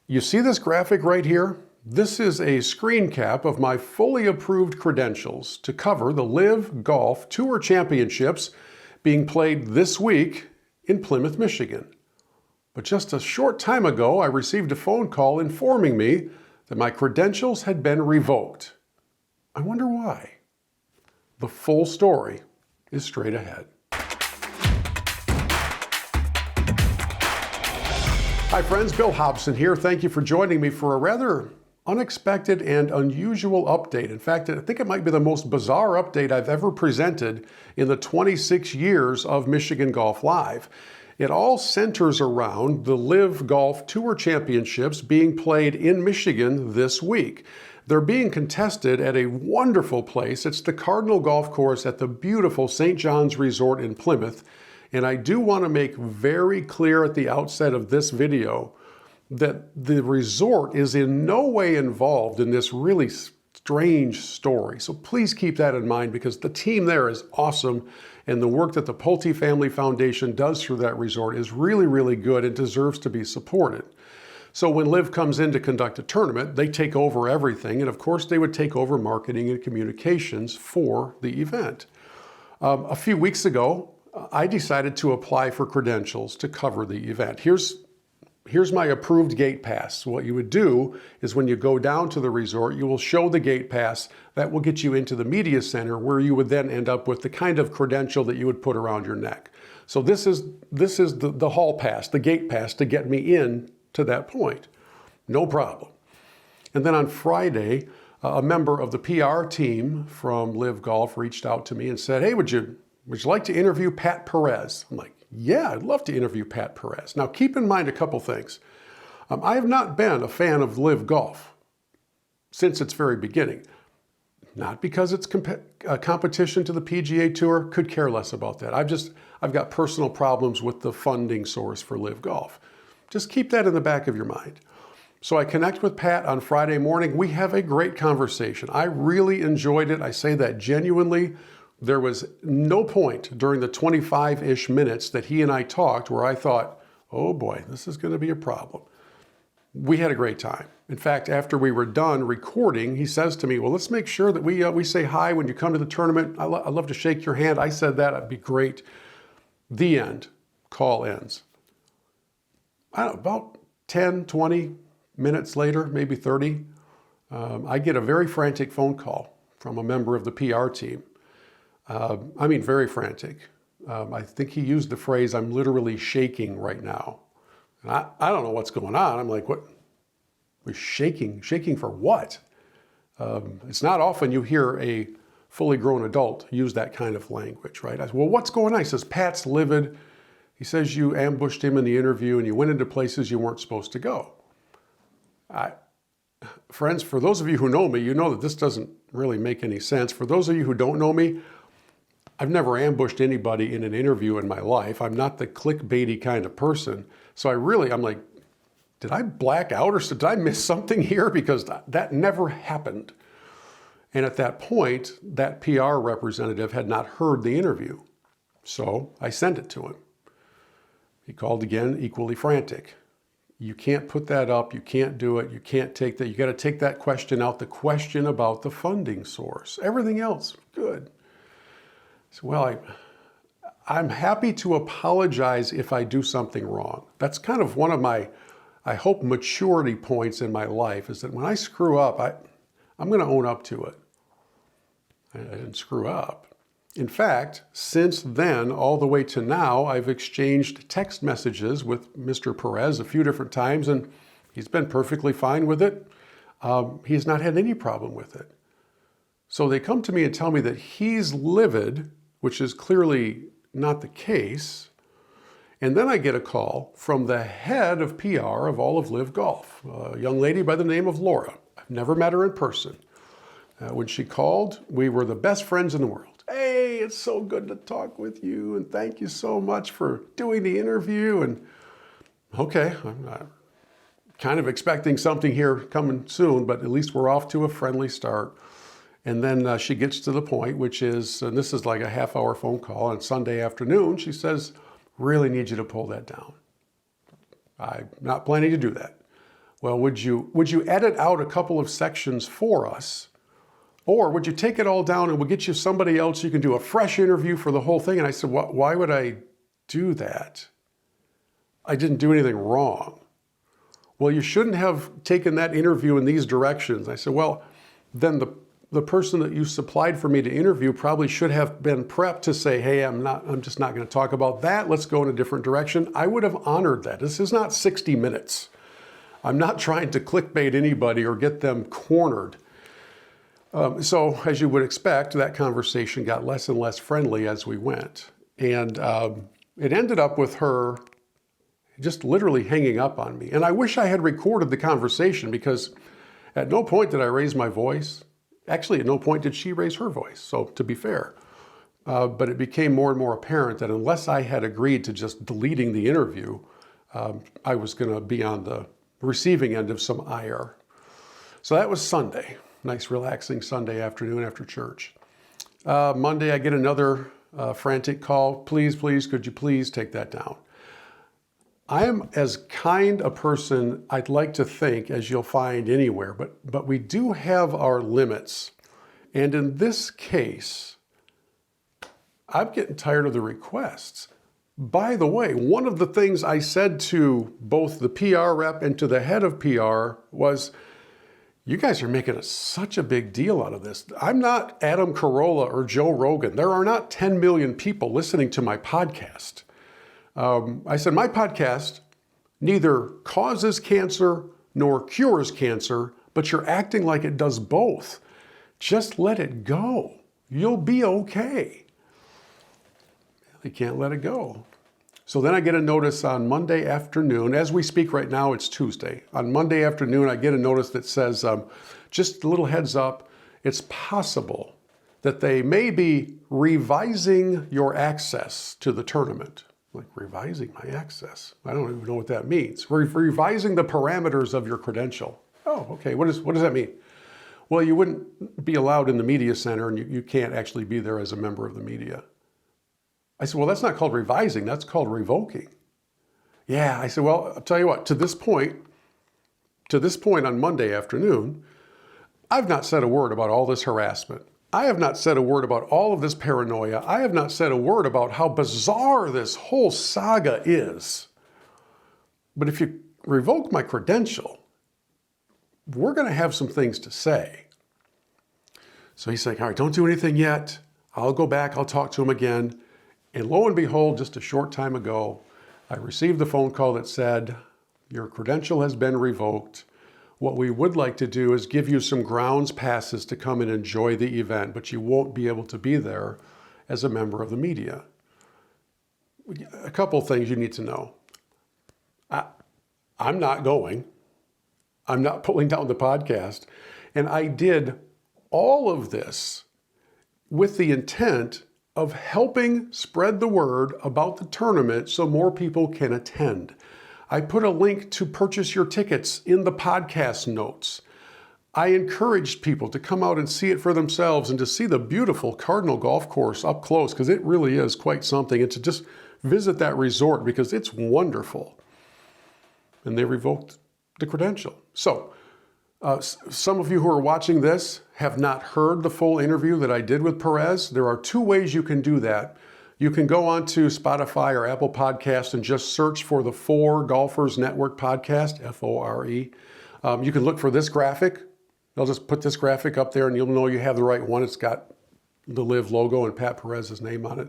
You see this graphic right here? This is a screen cap of my fully approved credentials to cover the LIV Golf Tour Championships being played this week in Plymouth, Michigan. But just a short time ago, I received a phone call informing me that my credentials had been revoked. I wonder why. The full story is straight ahead. Hi friends, Bill Hobson here. Thank you for joining me for a rather unexpected and unusual update. In fact, I think it might be the most bizarre update I've ever presented in the 26 years of Michigan Golf Live. It all centers around the LIV Golf Tour Championships being played in Michigan this week. They're being contested at a wonderful place. It's the Cardinal Golf Course at the beautiful St. John's Resort in Plymouth. And I do want to make very clear at the outset of this video that the resort is in no way involved in this really strange story. So please keep that in mind, because the team there is awesome, and the work that the Pulte Family Foundation does through that resort is really, really good and deserves to be supported. So when LIV comes in to conduct a tournament, they take over everything, and of course they would take over marketing and communications for the event. A few weeks ago, I decided to apply for credentials to cover the event. Here's my approved gate pass. What you would do is when you go down to the resort, you will show the gate pass. That will get you into the media center, where you would then end up with the kind of credential that you would put around your neck. So this is the hall pass, the gate pass, to get me in to that point. No problem. And then on Friday, a member of the PR team from LIV Golf reached out to me and said, "Hey, would you like to interview Pat Perez?" I'm like, "Yeah, I'd love to interview Pat Perez." Now, keep in mind a couple things. I have not been a fan of LIV Golf since its very beginning. Not because it's a competition to the PGA Tour, could care less about that. I've got personal problems with the funding source for LIV Golf. Just keep that in the back of your mind. So I connect with Pat on Friday morning. We have a great conversation. I really enjoyed it. I say that genuinely. There was no point during the 25-ish minutes that he and I talked where I thought, oh boy, this is going to be a problem. We had a great time. In fact, after we were done recording, he says to me, "Well, let's make sure that we say hi when you come to the tournament. I'd love to shake your hand." I said that. It'd be great. The end. Call ends. I don't know, about 10, 20 minutes later, maybe 30, I get a very frantic phone call from a member of the PR team. I mean, very frantic. I think he used the phrase, "I'm literally shaking right now." And I don't know what's going on. I'm like, what? We're shaking? Shaking for what? It's not often you hear a fully grown adult use that kind of language, right? I said, "Well, what's going on?" He says, "Pat's livid. He says you ambushed him in the interview and you went into places you weren't supposed to go." Friends, for those of you who know me, you know that this doesn't really make any sense. For those of you who don't know me, I've never ambushed anybody in an interview in my life. I'm not the clickbaity kind of person. So I'm like, did I black out, or did I miss something here? Because that never happened. And at that point, that PR representative had not heard the interview. So I sent it to him. He called again, equally frantic. "You can't put that up. You can't do it. You can't take that. You got to take that question out. The question about the funding source. Everything else, good." So, well, I'm happy to apologize if I do something wrong. That's kind of one of my, I hope, maturity points in my life, is that when I screw up, I'm going to own up to it. I didn't screw up. In fact, since then, all the way to now, I've exchanged text messages with Mr. Perez a few different times, and he's been perfectly fine with it. He's not had any problem with it. So they come to me and tell me that he's livid, which is clearly not the case. And then I get a call from the head of PR of all of LIV Golf, a young lady by the name of Laura. I've never met her in person. When she called, we were the best friends in the world. "Hey, it's so good to talk with you, and thank you so much for doing the interview." And okay, I'm kind of expecting something here coming soon, but at least we're off to a friendly start. And then she gets to the point, which is, and this is like a half-hour phone call on Sunday afternoon, she says, "Really need you to pull that down." I'm not planning to do that. well, would you edit out a couple of sections for us? Or would you take it all down and we'll get you somebody else, you can do a fresh interview for the whole thing? And I said, why would I do that? I didn't do anything wrong. Well, you shouldn't have taken that interview in these directions. I said, well, then the person that you supplied for me to interview probably should have been prepped to say, hey, I'm just not going to talk about that. Let's go in a different direction. I would have honored that. This is not 60 minutes. I'm not trying to clickbait anybody or get them cornered. So as you would expect, that conversation got less and less friendly as we went. And it ended up with her just literally hanging up on me. And I wish I had recorded the conversation, because at no point did I raise my voice. Actually, at no point did she raise her voice, so to be fair. But it became more and more apparent that unless I had agreed to just deleting the interview, I was going to be on the receiving end of some ire. So that was Sunday. Nice relaxing Sunday afternoon after church. Monday, I get another frantic call. Please, could you please take that down? I am as kind a person, I'd like to think, as you'll find anywhere, but we do have our limits. And in this case, I'm getting tired of the requests. By the way, one of the things I said to both the PR rep and to the head of PR was, you guys are making such a big deal out of this. I'm not Adam Carolla or Joe Rogan. There are not 10 million people listening to my podcast. I said, my podcast neither causes cancer nor cures cancer, but you're acting like it does both. Just let it go. You'll be okay. You can't let it go. So then I get a notice on Monday afternoon. As we speak right now, it's Tuesday. On Monday afternoon, I get a notice that says, just a little heads up, it's possible that they may be revising your access to the tournament. Like, revising my access? I don't even know what that means. Revising the parameters of your credential. Oh, okay. What does that mean? Well, you wouldn't be allowed in the media center, and you can't actually be there as a member of the media. I said, well, that's not called revising. That's called revoking. Yeah. I said, well, I'll tell you what, to this point on Monday afternoon, I've not said a word about all this harassment. I have not said a word about all of this paranoia. I have not said a word about how bizarre this whole saga is. But if you revoke my credential, we're going to have some things to say. So he's saying, all right, don't do anything yet. I'll go back. I'll talk to him again. And lo and behold, just a short time ago, I received the phone call that said, your credential has been revoked. What we would like to do is give you some grounds passes to come and enjoy the event, but you won't be able to be there as a member of the media. A couple things you need to know. I'm not going. I'm not pulling down the podcast. And I did all of this with the intent of helping spread the word about the tournament so more people can attend. I put a link to purchase your tickets in the podcast notes. I encouraged people to come out and see it for themselves and to see the beautiful Cardinal golf course up close, because it really is quite something, and to just visit that resort because it's wonderful. And they revoked the credential. So some of you who are watching this have not heard the full interview that I did with Perez. There are two ways you can do that. You can go onto Spotify or Apple Podcasts and just search for the For Golfers Network podcast, F-O-R-E. You can look for this graphic. I'll just put this graphic up there and you'll know you have the right one. It's got the LIV logo and Pat Perez's name on it.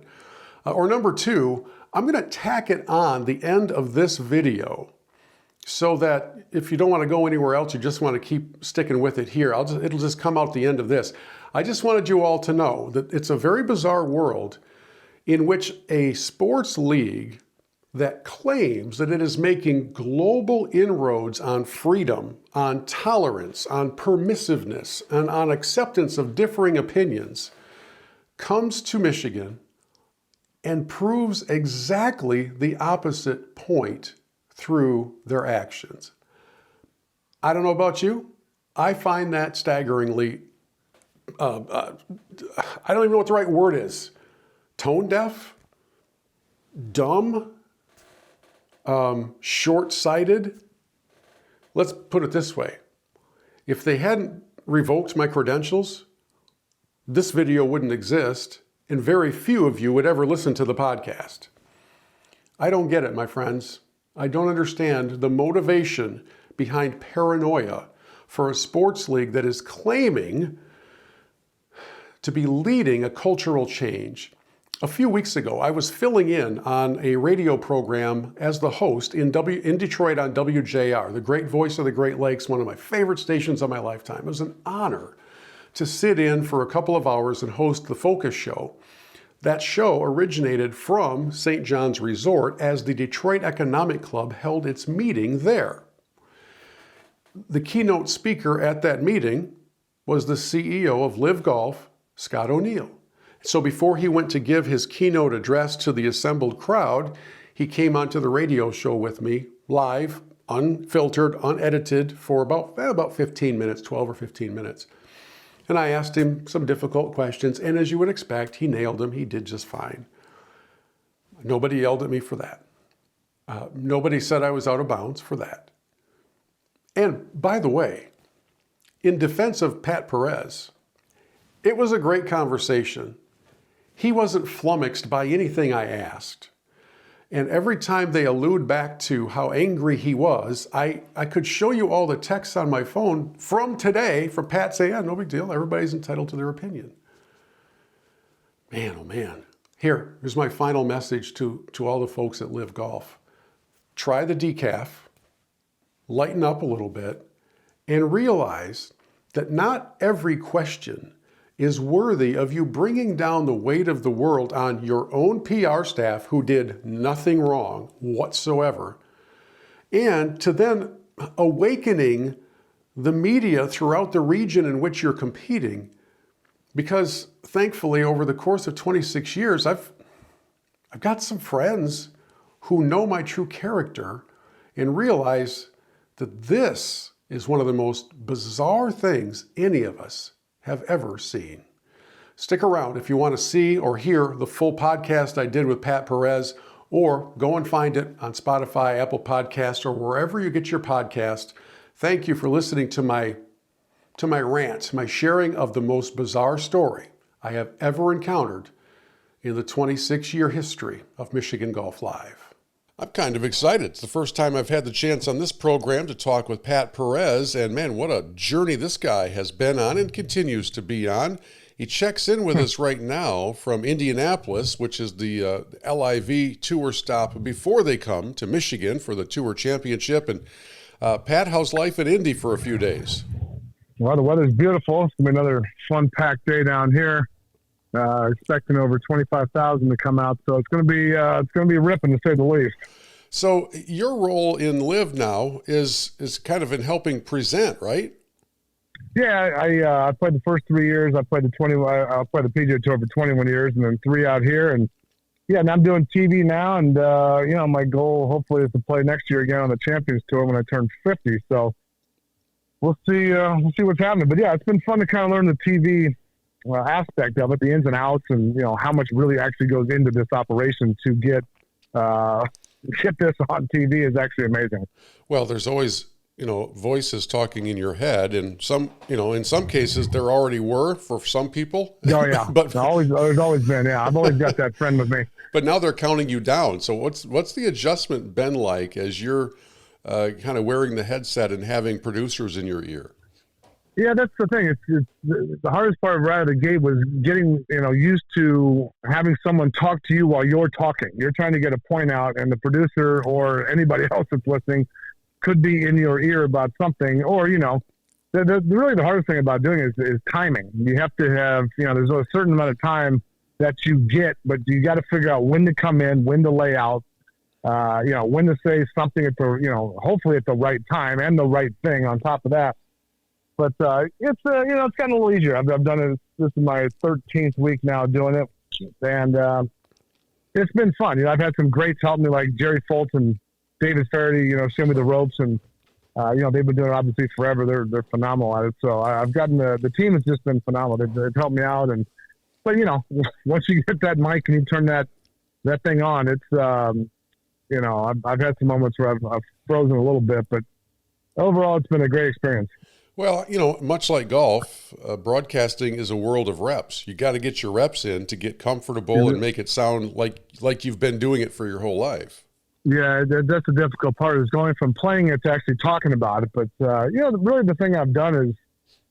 Or number two, I'm going to tack it on the end of this video so that if you don't want to go anywhere else, you just want to keep sticking with it here, it'll just come out the end of this. I just wanted you all to know that it's a very bizarre world in which a sports league that claims that it is making global inroads on freedom, on tolerance, on permissiveness, and on acceptance of differing opinions, comes to Michigan and proves exactly the opposite point through their actions. I don't know about you. I find that staggeringly, I don't even know what the right word is. Tone deaf, dumb, short-sighted, Let's put it this way. If they hadn't revoked my credentials, this video wouldn't exist, and very few of you would ever listen to the podcast. I don't get it, my friends. I don't understand the motivation behind paranoia for a sports league that is claiming to be leading a cultural change. A few weeks ago, I was filling in on a radio program as the host in Detroit on WJR, the great voice of the Great Lakes, one of my favorite stations of my lifetime. It was an honor to sit in for a couple of hours and host the Focus Show. That show originated from St. John's Resort as the Detroit Economic Club held its meeting there. The keynote speaker at that meeting was the CEO of LIV Golf, Scott O'Neill. So before he went to give his keynote address to the assembled crowd, he came onto the radio show with me, live, unfiltered, unedited, for about 15 minutes, 12 or 15 minutes. And I asked him some difficult questions, and as you would expect, he nailed them. He did just fine. Nobody yelled at me for that. Nobody said I was out of bounds for that. And by the way, in defense of Pat Perez, it was a great conversation. He wasn't flummoxed by anything I asked. And every time they allude back to how angry he was, I could show you all the texts on my phone from today from Pat saying, yeah, no big deal. Everybody's entitled to their opinion. Man, oh man. Here's my final message to all the folks at LIV Golf. Try the decaf, lighten up a little bit, and realize that not every question is worthy of you bringing down the weight of the world on your own PR staff who did nothing wrong whatsoever, and to then awakening the media throughout the region in which you're competing. Because thankfully, over the course of 26 years, I've got some friends who know my true character and realize that this is one of the most bizarre things any of us have ever seen. Stick around if you want to see or hear the full podcast I did with Pat Perez, or go and find it on Spotify, Apple Podcasts, or wherever you get your podcast. Thank you for listening to my rant, my sharing of the most bizarre story I have ever encountered in the 26-year history of Michigan Golf Live. I'm kind of excited. It's the first time I've had the chance on this program to talk with Pat Perez, and man, what a journey this guy has been on and continues to be on. He checks in with us right now from Indianapolis, which is the LIV tour stop before they come to Michigan for the Tour Championship. And Pat, how's life in Indy for a few days? Well, the weather's beautiful. It's going to be another fun-packed day down here. Expecting over 25,000 to come out, so it's going to be ripping, to say the least. So your role in LIV now is kind of in helping present, right? Yeah, I played the first 3 years. I played the PGA Tour for 21 years, and then 3 out here. And yeah, and I'm doing TV now, and my goal hopefully is to play next year again on the Champions Tour when I turn 50. So we'll see what's happening. But yeah, it's been fun to kind of learn the TV aspect of it, the ins and outs, and how much really actually goes into this operation to get this on TV is actually amazing. Well, there's always voices talking in your head, and some in some cases there already were for some people. Oh yeah, but there's always been. Yeah, I've always got that friend with me. But now they're counting you down. So what's the adjustment been like as you're kind of wearing the headset and having producers in your ear? Yeah, that's the thing. It's the hardest part right out of the gate was getting used to having someone talk to you while you're talking. You're trying to get a point out, and the producer or anybody else that's listening could be in your ear about something. Or really the hardest thing about doing it is timing. You have to have there's a certain amount of time that you get, but you got to figure out when to come in, when to lay out, when to say something at the hopefully at the right time and the right thing on top of that. But it's gotten a little easier. I've done it. This is my 13th week now doing it, and it's been fun. I've had some greats help me, like Jerry Foltz and David Faraday. Show me the ropes, and they've been doing it obviously forever. They're phenomenal at it. So I've gotten the team has just been phenomenal. They've helped me out, but once you get that mic and you turn that thing on, it's I've had some moments where I've frozen a little bit, but overall, it's been a great experience. Well, much like golf, broadcasting is a world of reps. You got to get your reps in to get comfortable and make it sound like you've been doing it for your whole life. Yeah, that's the difficult part, is going from playing it to actually talking about it. But, really the thing I've done is,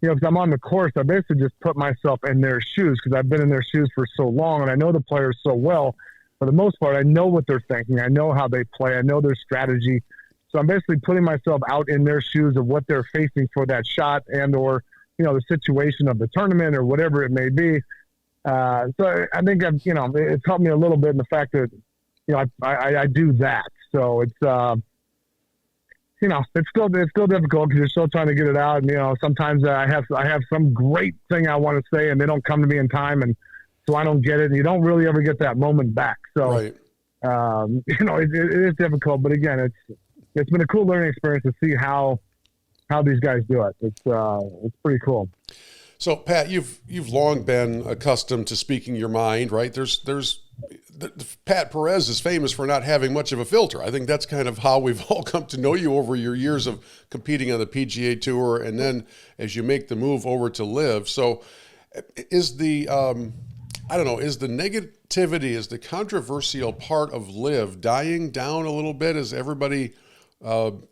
because I'm on the course, I basically just put myself in their shoes, because I've been in their shoes for so long and I know the players so well. For the most part, I know what they're thinking. I know how they play. I know their strategy. So I'm basically putting myself out in their shoes of what they're facing for that shot and or, the situation of the tournament or whatever it may be. So I think it's helped me a little bit in the fact that, I do that. So it's, it's still difficult because you're still trying to get it out. And, sometimes I have some great thing I want to say and they don't come to me in time. And so I don't get it. And you don't really ever get that moment back. So, right. It is difficult, but again, it's been a cool learning experience to see how these guys do it. It's pretty cool. So Pat, you've long been accustomed to speaking your mind, right? Pat Perez is famous for not having much of a filter. I think that's kind of how we've all come to know you over your years of competing on the PGA Tour, and then as you make the move over to LIV. So, is the negativity, is the controversial part of LIV dying down a little bit as everybody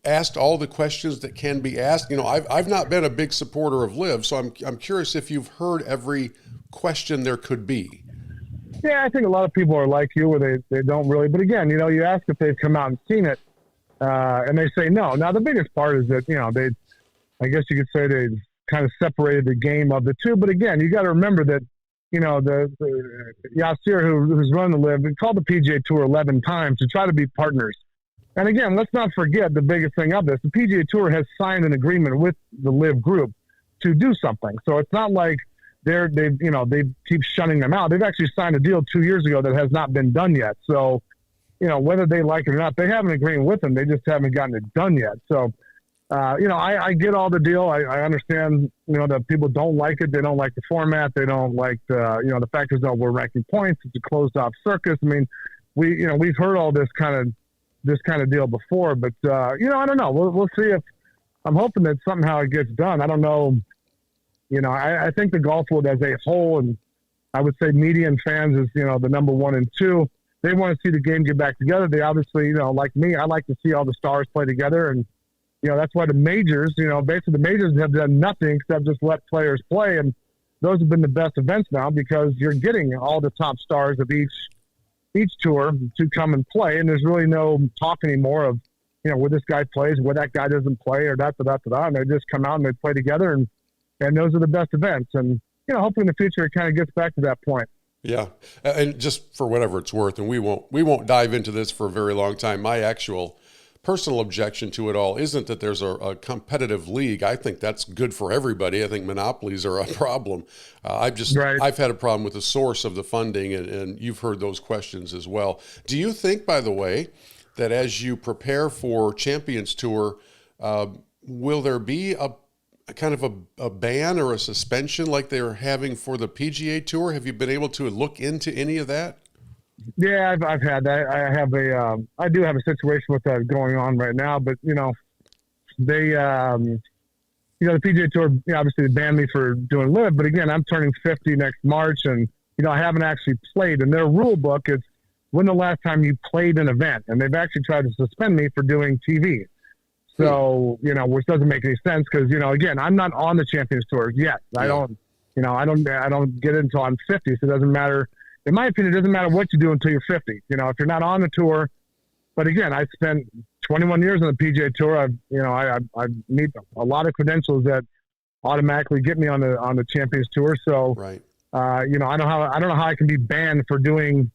asked all the questions that can be asked? I've not been a big supporter of LIV, so I'm curious if you've heard every question there could be. Yeah, I think a lot of people are like you, where they don't really. But again, you ask if they've come out and seen it, and they say no. Now, the biggest part is that, I guess you could say they kind of separated the game of the two. But again, you got to remember that, the Yasir, who's run the LIV, called the PGA Tour 11 times to try to be partners. And again, let's not forget the biggest thing of this. The PGA Tour has signed an agreement with the LIV group to do something. So it's not like they keep shunning them out. They've actually signed a deal 2 years ago that has not been done yet. So, whether they like it or not, they have an agreement with them. They just haven't gotten it done yet. So, I get all the deal. I understand, that people don't like it. They don't like the format. They don't like the factors that we're ranking points. It's a closed off circus. I mean, we've heard all this kind of deal before, but I don't know. We'll see. If I'm hoping that somehow it gets done. I don't know. I think the golf world as a whole, and I would say media and fans is, the number 1 and 2. They want to see the game get back together. They obviously, like me, I like to see all the stars play together. And, that's why the majors, basically the majors have done nothing except just let players play. And those have been the best events now because you're getting all the top stars of each tour to come and play. And there's really no talk anymore of, where this guy plays, where that guy doesn't play, or that. And they just come out and they play together, and those are the best events. And, hopefully in the future it kind of gets back to that point. Yeah. And just for whatever it's worth, and we won't dive into this for a very long time. My actual personal objection to it all isn't that there's a competitive league. I think that's good for everybody. I think monopolies are a problem. I've had a problem with the source of the funding, and you've heard those questions as well. Do you think, by the way, that as you prepare for Champions Tour, will there be a kind of a ban or a suspension like they're having for the PGA Tour? Have you been able to look into any of that? Yeah, I've had that. I do have a situation with that going on right now, but they, the PGA Tour obviously banned me for doing LIV, but again, I'm turning 50 next March, and I haven't actually played. In their rule book, it's when the last time you played an event, and they've actually tried to suspend me for doing TV. So, which doesn't make any sense because, again, I'm not on the Champions Tour yet. I don't get it until I'm 50. So it doesn't matter. In my opinion, it doesn't matter what you do until you're 50. If you're not on the tour. But again, I spent 21 years on the PGA Tour. I meet a lot of credentials that automatically get me on the Champions Tour. So, right. I don't know how I can be banned for doing,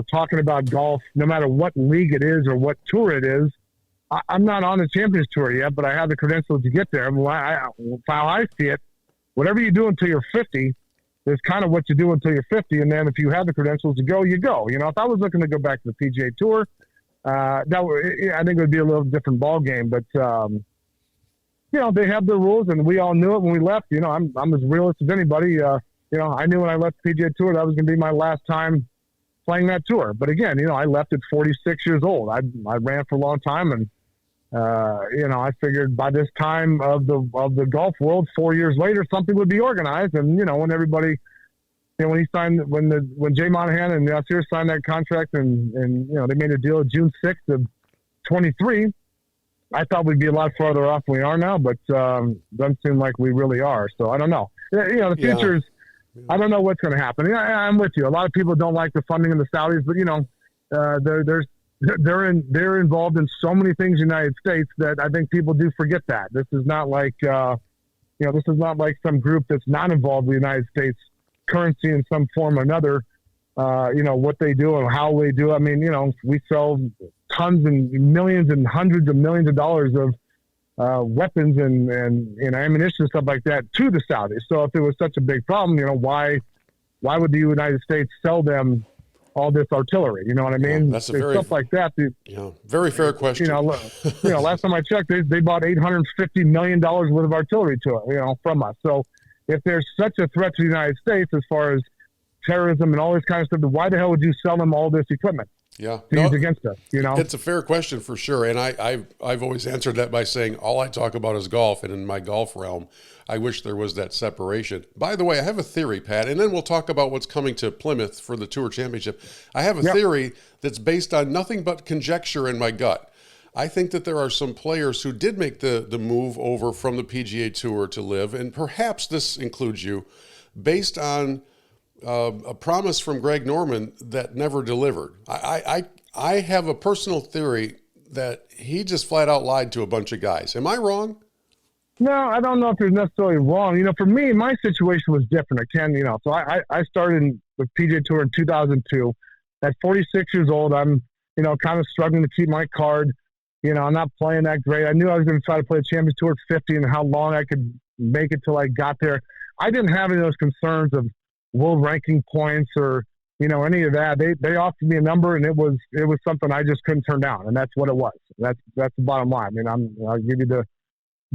talking about golf, no matter what league it is or what tour it is. I'm not on the Champions Tour yet, but I have the credentials to get there. How I see it, whatever you do until you're 50 is kind of what you do until you're 50. And then if you have the credentials to go, you go. If I was looking to go back to the PGA Tour, I think it would be a little different ball game. But, they have their rules, and we all knew it when we left. I'm as realist as anybody. I knew when I left the PGA Tour that was going to be my last time playing that tour. But again, I left at 46 years old. I ran for a long time, and I figured by this time of the golf world, 4 years later, something would be organized. And, when everybody, when Jay Monahan and Yasir signed that contract and they made a deal June 6th of 23, I thought we'd be a lot farther off than we are now, but doesn't seem like we really are. So I don't know. The future's, I don't know what's going to happen. I'm with you. A lot of people don't like the funding of the Saudis, but they're involved in so many things in the United States that I think people do forget that. This is not like this is not like some group that's not involved with the United States currency in some form or another. What they do and how they do. I mean, we sell tons and millions and hundreds of millions of dollars of weapons and ammunition and stuff like that to the Saudis. So if it was such a big problem, why would the United States sell them all this artillery? You know what I mean? That's stuff like that. Very fair question. Last time I checked, they bought $850 million worth of artillery to it, from us. So if there's such a threat to the United States as far as terrorism and all this kind of stuff, why the hell would you sell them all this equipment? To use against us, It's a fair question for sure. And I've always answered that by saying all I talk about is golf. And in my golf realm, I wish there was that separation. By the way, I have a theory, Pat, and then we'll talk about what's coming to Plymouth for the Tour Championship. I have a theory that's based on nothing but conjecture in my gut. I think that there are some players who did make the move over from the PGA Tour to LIV, and perhaps this includes you, based on a promise from Greg Norman that never delivered. I have a personal theory that he just flat out lied to a bunch of guys. Am I wrong? No, I don't know if there's necessarily wrong. For me, my situation was different. So I started with PGA Tour in 2002. At 46 years old, I'm, kind of struggling to keep my card. I'm not playing that great. I knew I was going to try to play the Champions Tour at 50 and how long I could make it till I got there. I didn't have any of those concerns of world ranking points or, any of that. They offered me a number and it was something I just couldn't turn down. And that's what it was. That's the bottom line. I mean, I'll give you the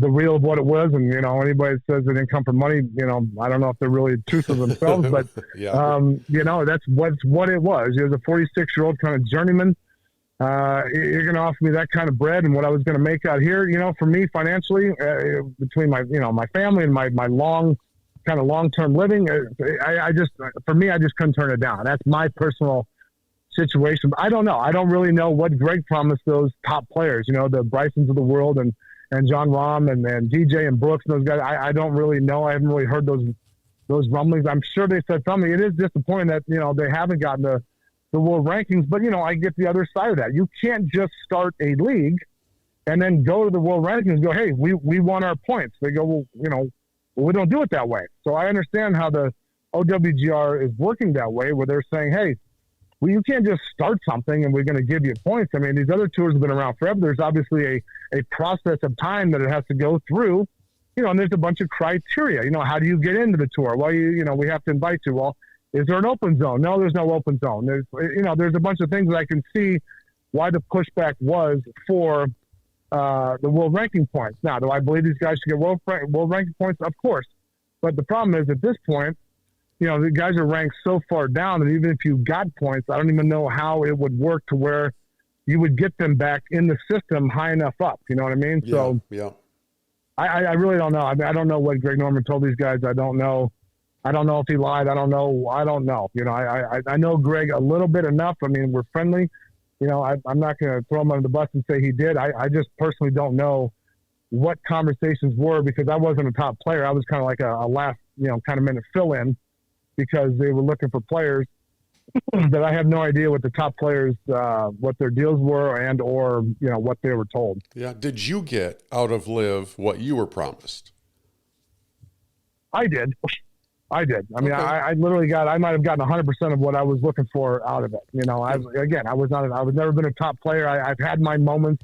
real of what it was. And, anybody that says they didn't come for money, I don't know if they're really truthful themselves, but, that's what it was. He was a 46-year-old kind of journeyman. You're going to offer me that kind of bread and what I was going to make out here, for me financially, between my, my family and my long-term living. I just couldn't turn it down. That's my personal situation. But I don't know. I don't really know what Greg promised those top players, the Brysons of the world and John Rahm and DJ and Brooks and those guys. I don't really know. I haven't really heard those rumblings. I'm sure they said something. It is disappointing that, they haven't gotten the world rankings, but I get the other side of that. You can't just start a league and then go to the world rankings and go, hey, we won our points. They go, well, we don't do it that way. So I understand how the OWGR is working that way, where they're saying, hey, you can't just start something and we're going to give you points. I mean, these other tours have been around forever. There's obviously a process of time that it has to go through, and there's a bunch of criteria. How do you get into the tour? Well, we have to invite you. Well, is there an open zone? No, there's no open zone. There's a bunch of things that I can see why the pushback was for the world ranking points. Now, do I believe these guys should get world ranking points? Of course. But the problem is at this point, the guys are ranked so far down that even if you got points, I don't even know how it would work to where you would get them back in the system high enough up. You know what I mean? Yeah, so yeah. I really don't know. I mean, I don't know what Greg Norman told these guys. I don't know if he lied. I don't know. I know Greg a little bit enough. I mean, we're friendly. I'm not going to throw him under the bus and say he did. I just personally don't know what conversations were because I wasn't a top player. I was kind of like a last, kind of minute fill in because they were looking for players that I have no idea what the top players, what their deals were or what they were told. Yeah. Did you get out of LIV what you were promised? I did. I mean, Okay. I literally I might have gotten 100% of what I was looking for out of it. I was never been a top player. I've had my moments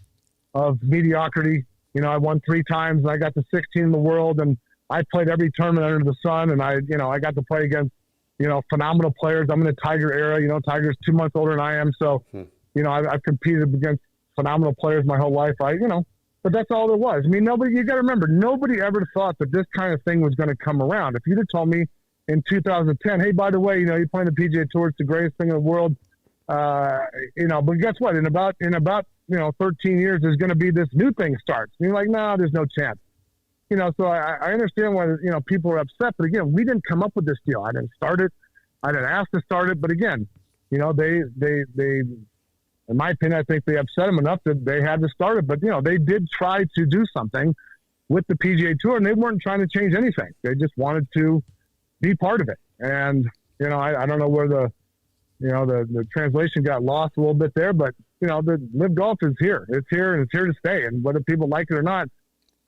of mediocrity. I won 3 times and I got to 16 in the world and I played every tournament under the sun and I got to play against, phenomenal players. I'm in the Tiger era, Tiger's 2 months older than I am. So, I've competed against phenomenal players my whole life. But that's all there was. I mean, you got to remember, nobody ever thought that this kind of thing was going to come around. If you'd have told me in 2010, hey, by the way, you're playing the PGA Tour, it's the greatest thing in the world. But guess what? In about 13 years, there's going to be this new thing starts. And you're like, no, there's no chance. So I understand why, people are upset. But again, we didn't come up with this deal. I didn't start it. I didn't ask to start it. But again, they, in my opinion, I think they upset them enough that they had to start it. But, they did try to do something with the PGA Tour, and they weren't trying to change anything. They just wanted to be part of it. And, I don't know where the translation got lost a little bit there, but, the LIV Golf is here. It's here, and it's here to stay. And whether people like it or not,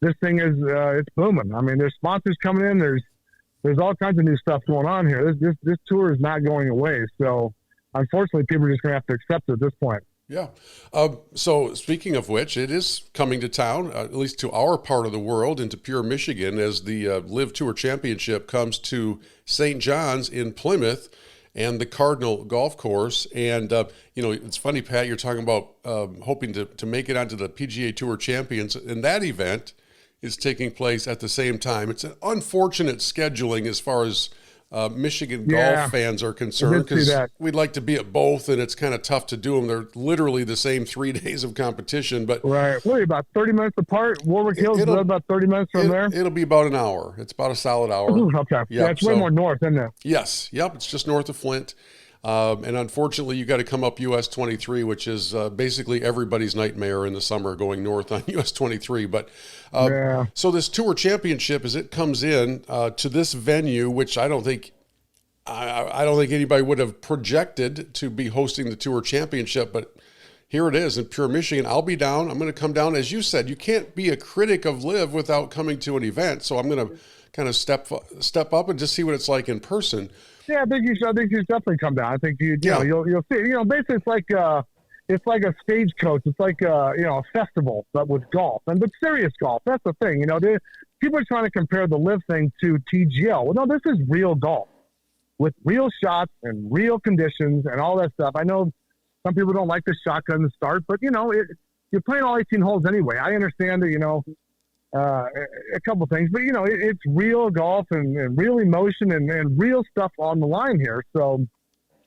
this thing is, it's booming. I mean, there's sponsors coming in. There's all kinds of new stuff going on here. This tour is not going away. So unfortunately, people are just going to have to accept it at this point. Yeah. So speaking of which, it is coming to town, at least to our part of the world, into Pure, Michigan, as the LIV Tour Championship comes to St. John's in Plymouth and the Cardinal Golf Course. And, it's funny, Pat, you're talking about hoping to make it onto the PGA Tour Champions, and that event is taking place at the same time. It's an unfortunate scheduling as far as Michigan golf fans are concerned, because we'd like to be at both, and it's kind of tough to do them. They're literally the same 3 days of competition. But right, what are you, about 30 minutes apart? Warwick Hills is about 30 minutes from there? It'll be about an hour. It's about a solid hour. Okay. Yep, yeah, it's way more north, isn't it? Yes. Yep, it's just north of Flint. And unfortunately, you got to come up US 23, which is basically everybody's nightmare in the summer, going north on US 23. But so this Tour Championship, as it comes in to this venue, which I don't think anybody would have projected to be hosting the Tour Championship, but here it is in Pure, Michigan. I'll be down. I'm going to come down. As you said, you can't be a critic of LIV without coming to an event. So I'm going to kind of step up and just see what it's like in person. Yeah, I think you should definitely come down. I think you'll see. Basically it's like a stagecoach. It's like a festival, but with golf but serious golf. That's the thing. People are trying to compare the LIV thing to TGL. Well, no, this is real golf with real shots and real conditions and all that stuff. I know some people don't like the shotgun to start, but you're playing all 18 holes anyway. I understand that. A couple things, but it's real golf and real emotion and real stuff on the line here. So,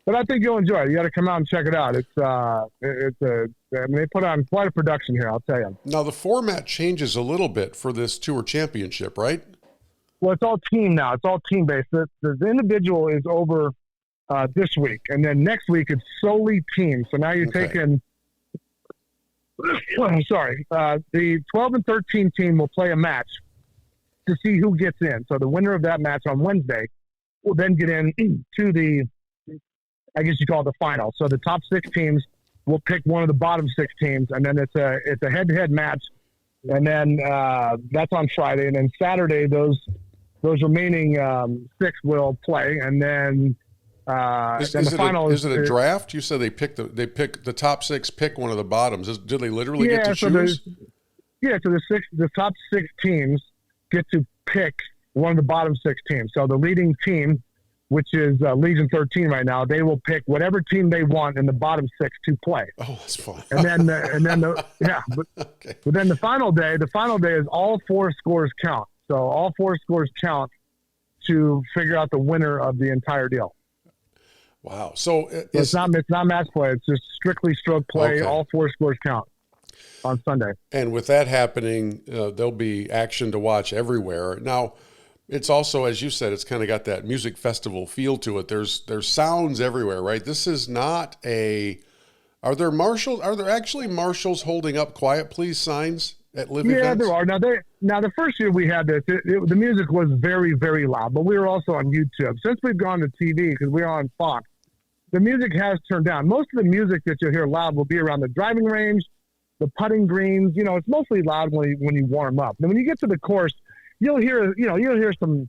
but I think you'll enjoy it. You got to come out and check it out. They put on quite a production here, I'll tell you. Now the format changes a little bit for this Tour Championship, right? Well, it's all team now. It's all team based. The individual is over this week, and then next week it's solely team. So now you're taking. Sorry, the 12 and 13 team will play a match to see who gets in. So the winner of that match on Wednesday will then get in to the, I guess you call it the final. So the top 6 teams will pick one of the bottom 6 teams, and then it's a head-to-head match, and then that's on Friday, and then Saturday those remaining 6 will play, and then. Is it a draft? You said they pick the top 6, pick one of the bottoms. Do they literally get to choose? So the top 6 teams get to pick one of the bottom 6 teams. So the leading team, which is Legion 13 right now, they will pick whatever team they want in the bottom 6 to play. Oh, that's fun. But then the final day is all 4 scores count. So all 4 scores count to figure out the winner of the entire deal. Wow. So it's not match play. It's just strictly stroke play. Okay. All 4 scores count on Sunday. And with that happening, there'll be action to watch everywhere. Now, it's also, as you said, it's kind of got that music festival feel to it. There's sounds everywhere, right? This is not are there actually marshals holding up quiet please signs at LIV events? Yeah, there are. Now the first year we had this, the music was very, very loud, but we were also on YouTube. Since we've gone to TV, because we're on Fox, the music has turned down. Most of the music that you'll hear loud will be around the driving range, the putting greens. It's mostly loud when you warm up. And when you get to the course, you'll hear some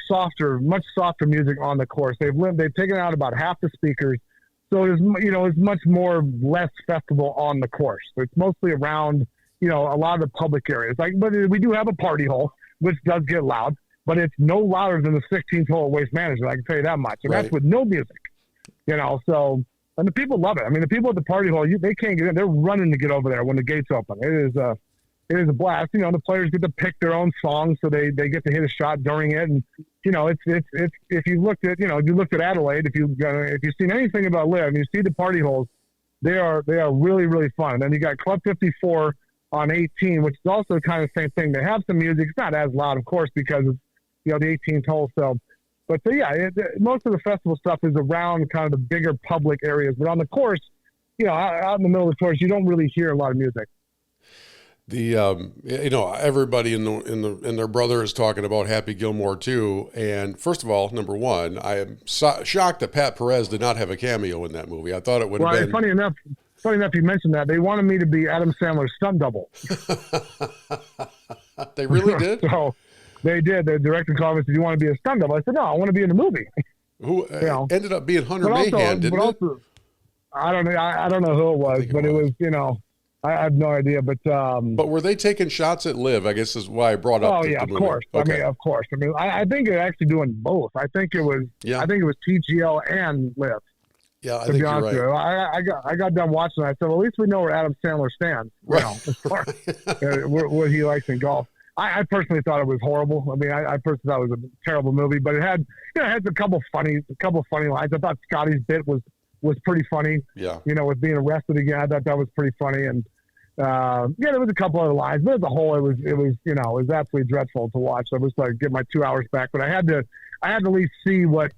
softer, much softer music on the course. They've taken out about half the speakers, so it's much more less festival on the course. It's mostly around a lot of the public areas. But we do have a party hole, which does get loud, but it's no louder than the 16th hole at Waste Management. I can tell you that much, and That's with no music. So, and the people love it. I mean, the people at the party hall, they can't get in. They're running to get over there when the gates open. It is a blast. The players get to pick their own songs, so they get to hit a shot during it. And it's if you looked at Adelaide, if you've seen anything about LIV, you see the party holes. they are really, really fun. And then you got Club 54 on 18, which is also kind of the same thing. They have some music. It's not as loud, of course, because it's, the 18th hole. So, but yeah, most of the festival stuff is around kind of the bigger public areas. But on the course, out in the middle of the course, you don't really hear a lot of music. Everybody in their brother is talking about Happy Gilmore too. And first of all, number one, I am shocked that Pat Perez did not have a cameo in that movie. I thought it would have been. Funny enough, you mentioned that. They wanted me to be Adam Sandler's stunt double. They really did? So they did. The director called me and said, "You want to be a stunt double?" I said, "No, I want to be in the movie." Who ended up being Hunter Mayhem, didn't it? I don't know. I don't know who it was, but it was, I have no idea. But were they taking shots at LIV? I guess is why I brought up. Oh yeah, of course. Okay. Of course. I think they're actually doing both. I think it was TGL and LIV. Yeah, I think you're right. I got done watching it. I said, well, at least we know where Adam Sandler stands. Right. As far as what he likes in golf. I personally thought it was horrible. I personally thought it was a terrible movie, but it had a couple funny lines. I thought Scotty's bit was pretty funny. Yeah. With being arrested again, I thought that was pretty funny. And there was a couple other lines, but as a whole, it was absolutely dreadful to watch. I was like, get my 2 hours back, but I had to at least see what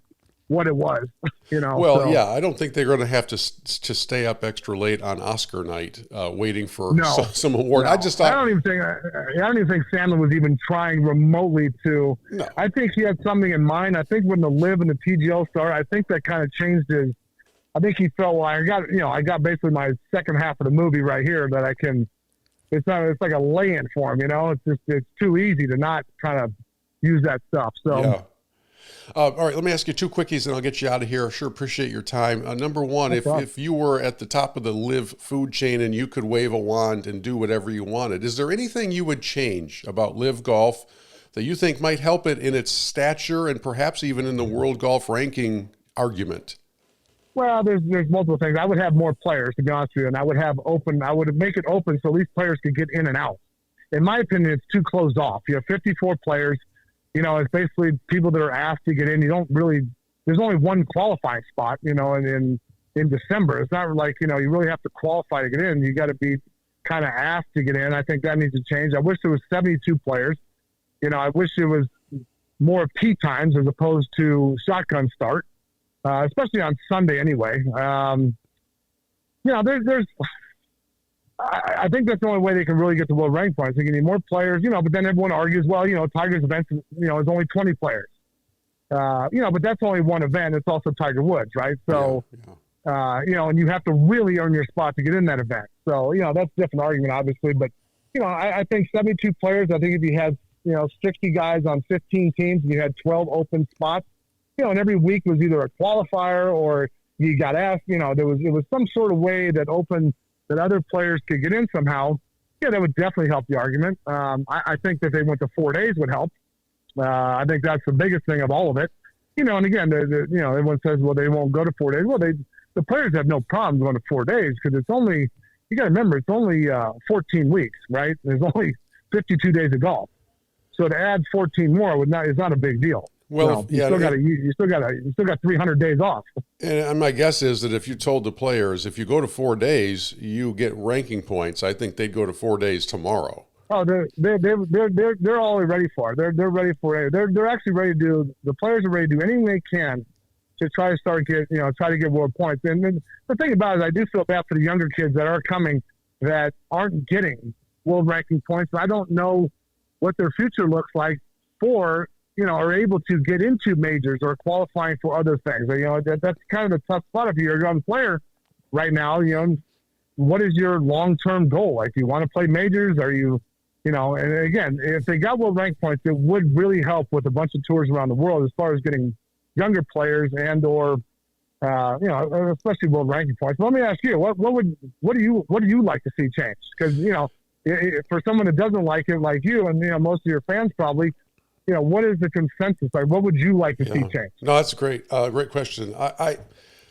it was. Well, so. Yeah, I don't think they're going to have to stay up extra late on Oscar night waiting for some award. No. I don't even think Sandler was even trying remotely to. No. I think he had something in mind. I think when the LIV and the TGL started, I think that kind of changed his. I think he felt, well, I got basically my second half of the movie right here that I can. It's like a lay-in for him. It's too easy to not kind of use that stuff. So. Yeah. All right, let me ask you two quickies and I'll get you out of here. I sure appreciate your time. Number one, if you were at the top of the LIV food chain and you could wave a wand and do whatever you wanted, is there anything you would change about LIV Golf that you think might help it in its stature and perhaps even in the world golf ranking argument? Well, there's multiple things. I would have more players, to be honest with you, and I would make it open so these players could get in and out. In my opinion, it's too closed off. You have 54 players. It's basically people that are asked to get in. There's only one qualifying spot, in December. It's not like, you really have to qualify to get in. You got to be kind of asked to get in. I think that needs to change. I wish there was 72 players. I wish it was more tee times as opposed to shotgun start, especially on Sunday anyway. I think that's the only way they can really get the world rank points. They need more players, but then everyone argues, well, Tiger's event, is only 20 players. But that's only one event. It's also Tiger Woods, right? So, and you have to really earn your spot to get in that event. So, that's a different argument, obviously. But, I think 72 players, I think if you had, 60 guys on 15 teams and you had 12 open spots, and every week was either a qualifier or you got asked, it was some sort of way that other players could get in somehow. Yeah, that would definitely help the argument. I think that they went to 4 days would help. I think that's the biggest thing of all of it. And again, everyone says, well, they won't go to 4 days. Well, the players have no problem going to 4 days because it's only, you got to remember, it's only 14 weeks, right? There's only 52 days of golf. So to add 14 more is not a big deal. Well, you still got 300 days off. And my guess is that if you told the players, if you go to 4 days, you get ranking points, I think they'd go to 4 days tomorrow. Oh, they're all ready for it. They're ready for it. They're actually ready to do. The players are ready to do anything they can to try to get world points. And then the thing about it is, I do feel bad for the younger kids that are coming that aren't getting world ranking points. I don't know what their future looks like for. Are able to get into majors or qualifying for other things. That's kind of a tough spot if you're a young player right now. What is your long-term goal? Like, do you want to play majors? Are you, and again, if they got world rank points, it would really help with a bunch of tours around the world as far as getting younger players and or, especially world ranking points. But let me ask you, what do you like to see change? Because, for someone that doesn't like it, like you and, most of your fans probably, what is the consensus? Like, what would you like to see change? No, that's a great question. I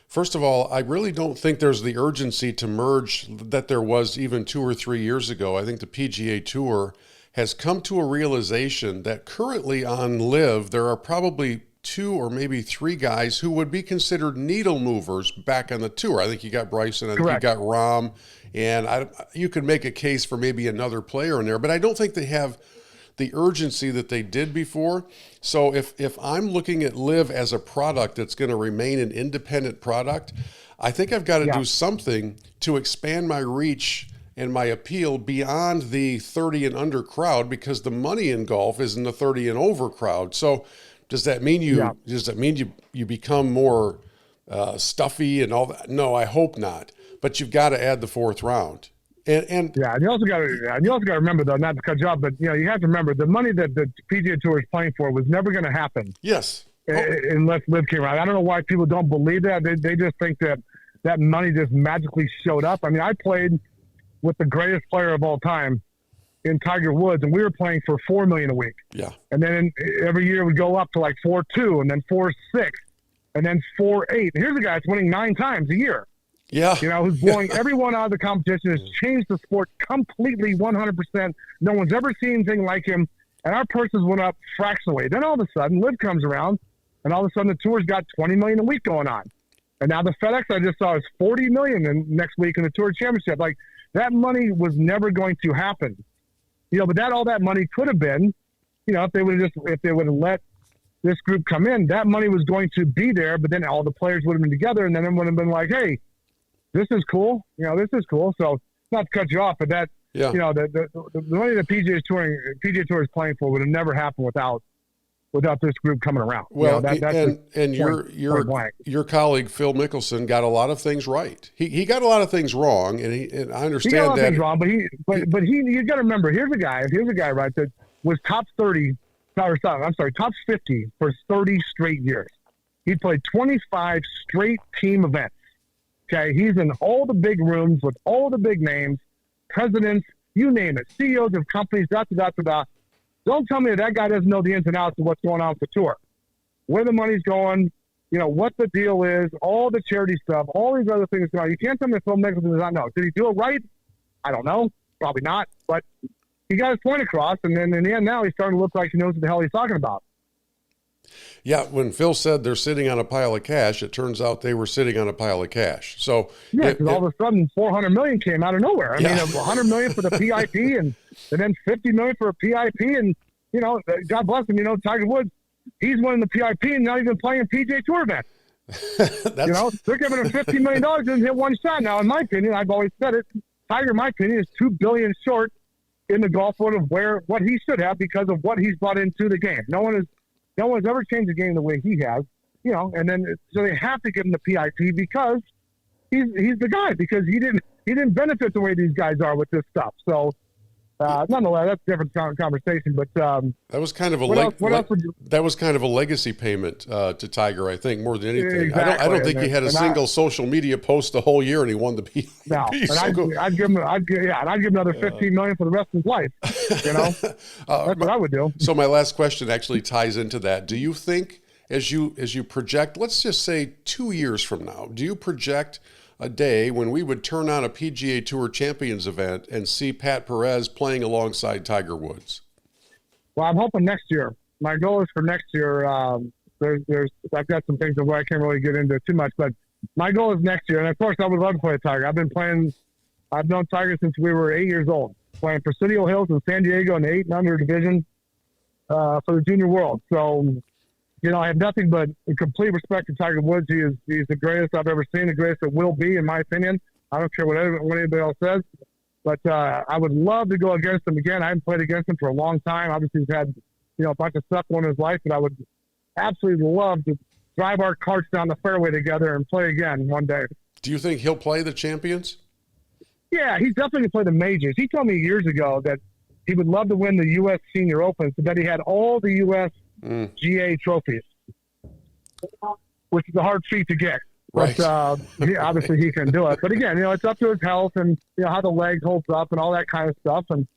first of all, I really don't think there's the urgency to merge that there was even 2 or 3 years ago. I think the PGA Tour has come to a realization that currently on LIV, there are probably two or maybe three guys who would be considered needle movers back on the tour. I think you got Bryson, I think you got Rahm, and you could make a case for maybe another player in there, but I don't think they have the urgency that they did before. So if I'm looking at LIV as a product that's going to remain an independent product, I think I've got to do something to expand my reach and my appeal beyond the 30 and under crowd, because the money in golf is in the 30 and over crowd. So does that mean you become more stuffy and all that? No, I hope not. But you've got to add the fourth round. And you also got to remember, though, not to cut you off, but you have to remember the money that the PGA Tour is playing for was never going to happen. Yes. Unless LIV came around. I don't know why people don't believe that. They just think that money just magically showed up. I mean, I played with the greatest player of all time in Tiger Woods, and we were playing for $4 million a week. Yeah. And then every year would go up to like 4.2, and then 4.6, and then 4.8. And here's a guy that's winning 9 times a year. Yeah. Who's blowing everyone out of the competition, has changed the sport completely, 100%. No one's ever seen anything like him. And our purses went up fractionally. Then all of a sudden, LIV comes around, and all of a sudden the tour's got $20 million a week going on. And now the FedEx I just saw is $40 million next week in the Tour Championship. Like, that money was never going to happen. But all that money could have been, if they would have let this group come in, that money was going to be there, but then all the players would have been together, and then it would have been like, hey, this is cool. This is cool. So not to cut you off, but that, the money the PGA Tour is playing for would have never happened without this group coming around. Well, your colleague Phil Mickelson got a lot of things right. He got a lot of things wrong, and I understand he got a lot that. Of things wrong, but you got to remember, here's a guy right that was top 50 for 30 straight years. He played 25 straight team events. Okay, he's in all the big rooms with all the big names, presidents, you name it, CEOs of companies, Don't tell me that guy doesn't know the ins and outs of what's going on with the tour, where the money's going, what the deal is, all the charity stuff, all these other things going on. You can't tell me Phil Mickelson does not know. Did he do it right? I don't know. Probably not. But he got his point across, and then in the end now he's starting to look like he knows what the hell he's talking about. Yeah, when Phil said they're sitting on a pile of cash, it turns out they were sitting on a pile of cash. So because all of a sudden $400 million came out of nowhere. I mean, $100 million for the PIP, and then $50 million for a PIP, and God bless him. Tiger Woods, he's winning the PIP and not even playing a PGA Tour event. They're giving him $50 million, doesn't hit one shot. Now, in my opinion, I've always said it. Tiger, in my opinion, is $2 billion short in the golf world of what he should have because of what he's brought into the game. No one's ever changed the game the way he has, and then so they have to give him the PIP because he's the guy, because he didn't benefit the way these guys are with this stuff. So nonetheless, that's a different conversation. But that was kind of a legacy payment to Tiger, I think, more than anything. Exactly. I don't think he had a single social media post the whole year, and he won the PIP. No, and I'd give him another $15 million for the rest of his life. That's what I would do. So my last question actually ties into that. Do you think, as you project, let's just say 2 years from now, do you project a day when we would turn on a PGA Tour Champions event and see Pat Perez playing alongside Tiger Woods? Well, I'm hoping next year. My goal is for next year. I've got some things that I can't really get into too much, but my goal is next year. And of course, I would love to play Tiger. I've known Tiger since we were 8 years old, playing Presidio Hills in San Diego in the 8 and under division for the Junior World. So, I have nothing but complete respect to Tiger Woods. He's the greatest I've ever seen, the greatest that will be, in my opinion. I don't care what anybody else says. But I would love to go against him again. I haven't played against him for a long time. Obviously, he's had a bunch of stuff going in his life, but I would absolutely love to drive our carts down the fairway together and play again one day. Do you think he'll play the Champions? Yeah, he's definitely going to play the majors. He told me years ago that he would love to win the U.S. Senior Open, so that he had all the U.S. GA trophies, which is a hard feat to get. Right. But obviously he can do it. But again, it's up to his health and how the leg holds up and all that kind of stuff. And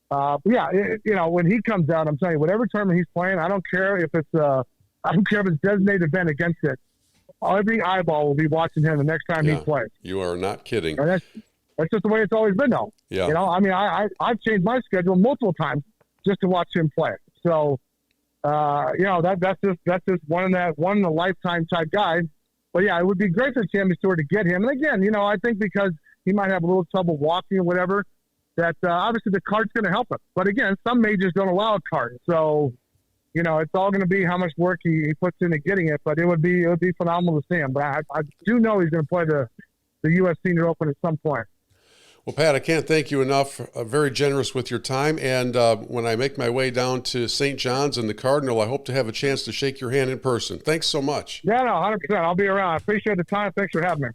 when he comes out, I'm telling you, whatever tournament he's playing, I don't care if it's designated event against it. Every eyeball will be watching him the next time he plays. You are not kidding. And that's just the way it's always been, though. Yeah. I've changed my schedule multiple times just to watch him play. So, That's just one in a lifetime type guy. But yeah, it would be great for Sammy Stewart to get him. And again, I think because he might have a little trouble walking or whatever, that obviously the cart's going to help him. But again, some majors don't allow a cart, so it's all going to be how much work he puts into getting it. But it would be phenomenal to see him. But I do know he's going to play the U.S. Senior Open at some point. Well, Pat, I can't thank you enough. Very generous with your time. And when I make my way down to St. John's and the Cardinal, I hope to have a chance to shake your hand in person. Thanks so much. Yeah, no, 100%. I'll be around. I appreciate the time. Thanks for having me.